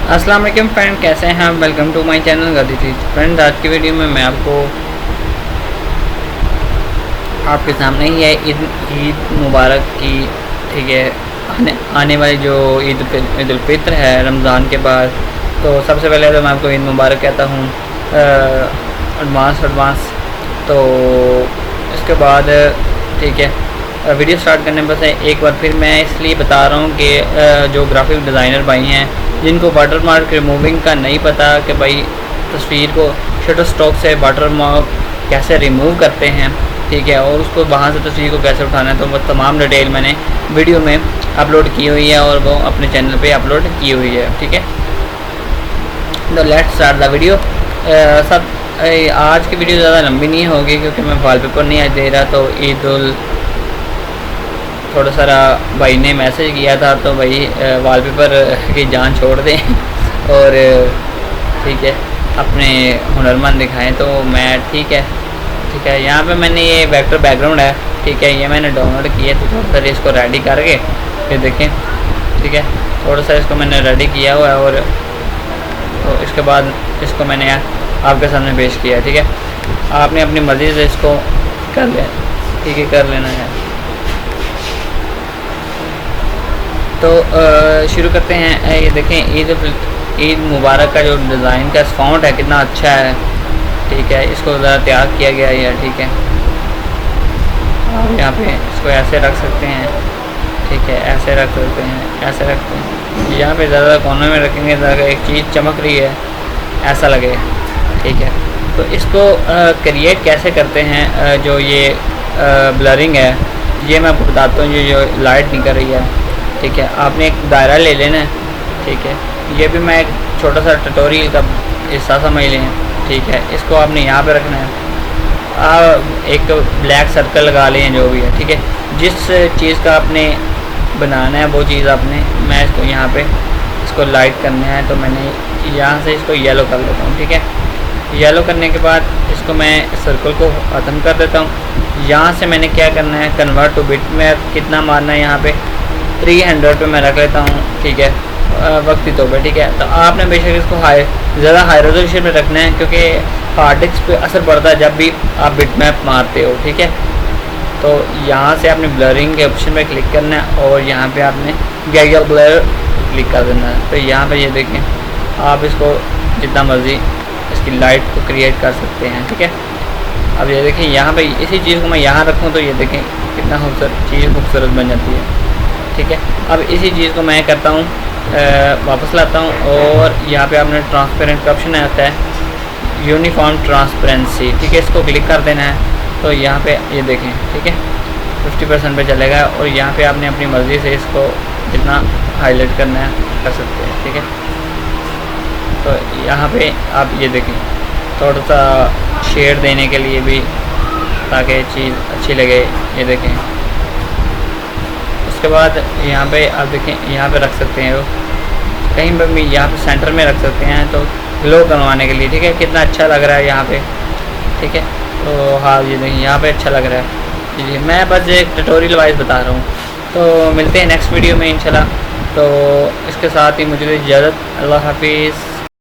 अस्सलाम वालेकुम फ्रेंड, कैसे हैं आप। वेलकम टू माय चैनल गदी चीज। फ्रेंड, आज की वीडियो में मैं आपके सामने ही है ईद मुबारक की। ठीक है, आने वाली जो ईद उल फित्र है रमज़ान के बाद। तो सबसे पहले तो मैं आपको ईद मुबारक कहता हूँ एडवांस। तो इसके बाद ठीक है, वीडियो स्टार्ट करने बस एक बार फिर मैं इसलिए बता रहा हूँ कि जो ग्राफिक डिज़ाइनर भाई हैं जिनको वाटर मार्क रिमूविंग का नहीं पता कि भाई तस्वीर को शटर स्ट्रोक से वाटर मार्क कैसे रिमूव करते हैं, ठीक है, और उसको वहाँ से तस्वीर को कैसे उठाना है, तो वो तमाम डिटेल मैंने वीडियो में अपलोड की हुई है और वो अपने चैनल पे अपलोड की हुई है। ठीक है, तो लेट्स स्टार्ट द वीडियो। सब आज की वीडियो ज़्यादा लंबी नहीं होगी क्योंकि मैं वॉलपेपर नहीं आज दे रहा। तो ईद उल थोड़ा सारा भाई ने मैसेज किया था, तो भाई वॉलपेपर की जान छोड़ दें और ठीक है अपने हुनरमंद दिखाएं। तो मैं ठीक है यहाँ पे मैंने ये वेक्टर बैकग्राउंड है, ठीक है, ये मैंने डाउनलोड किया। तो थोड़ा सा इसको रेडी करके फिर देखें, ठीक है, थोड़ा सा इसको मैंने रेडी किया हुआ है और तो इसके बाद इसको मैंने आपके सामने पेश किया। ठीक है, आपने अपनी मर्ज़ी से इसको कर लिया, ठीक है, कर लेना है। तो शुरू करते हैं। ये देखें ईद मुबारक का जो डिज़ाइन का फ़ॉन्ट है कितना अच्छा है, ठीक है, इसको ज़रा तैयार किया गया है, ठीक है। और यहाँ पे इसको ऐसे रख सकते हैं, ठीक है, ऐसे रख सकते हैं, ऐसे रखते हैं। यहाँ पे ज़्यादा कोने में रखेंगे ज़रा एक चीज़ चमक रही है ऐसा लगे, ठीक है। तो इसको क्रिएट कैसे करते हैं, जो ये ब्लरिंग है ये मैं आपको बताता हूँ। ये जो लाइट निकल रही है, ठीक है, आपने एक दायरा ले लेना है, ठीक है, ये भी मैं एक छोटा सा ट्यूटोरियल का हिस्सा समझ लें, ठीक है। इसको आपने यहाँ पे रखना है, एक ब्लैक सर्कल लगा लें जो भी है, ठीक है। जिस चीज़ का आपने बनाना है वो चीज़ आपने, मैं इसको यहाँ पे इसको लाइट करना है, तो मैंने यहाँ से इसको येलो कर लेता हूँ, ठीक है। येलो करने के बाद इसको मैं सर्कल को ख़त्म कर देता हूँ। यहाँ से मैंने क्या करना है, कन्वर्ट टू बिट में कितना मारना है, यहाँ पे 300 पे मैं रख लेता हूँ, ठीक है, वक्ती तौर पे, ठीक है। तो आपने बेशक इसको ज़्यादा हाई रेजोल्यूशन में रखना है क्योंकि हार्ड डिस्क पे असर पड़ता है जब भी आप बिटमैप मारते हो, ठीक है। तो यहाँ से आपने ब्लरिंग के ऑप्शन में क्लिक करना है और यहाँ पे आपने गैगल ब्लर क्लिक कर देना है। तो यहाँ पे ये देखें, आप इसको जितना मर्ज़ी इसकी लाइट को क्रिएट कर सकते हैं, ठीक है। अब ये देखें यहाँ पे इसी चीज़ को मैं यहाँ रखूँ तो ये देखें कितना खूबसूरत बन जाती है, ठीक है। अब इसी चीज़ को मैं करता हूँ, वापस लाता हूँ और यहाँ पे आपने ट्रांसपेरेंट का ऑप्शन आता है, यूनिफॉर्म ट्रांसपेरेंसी, ठीक है, इसको क्लिक कर देना है। तो यहाँ पे ये देखें, ठीक है, 50% पे चलेगा और यहाँ पे आपने अपनी मर्ज़ी से इसको जितना हाईलाइट करना है कर सकते हैं, ठीक है। तो यहाँ पे आप ये देखें थोड़ा सा शेड देने के लिए भी, ताकि चीज़ अच्छी लगे, ये देखें। उसके बाद यहाँ पे आप देखें, यहाँ पे रख सकते हैं, वो कहीं पर भी यहाँ पे सेंटर में रख सकते हैं, तो ग्लो करवाने के लिए, ठीक है, कितना अच्छा लग रहा है यहाँ पे, ठीक है। तो हाँ ये देखिए यहाँ पे अच्छा लग रहा है जी। मैं बस एक ट्यूटोरियल वाइज बता रहा हूँ। तो मिलते हैं नेक्स्ट वीडियो में इंशाल्लाह। तो इसके साथ ही मुझे इजाज़त, अल्लाह हाफिज़।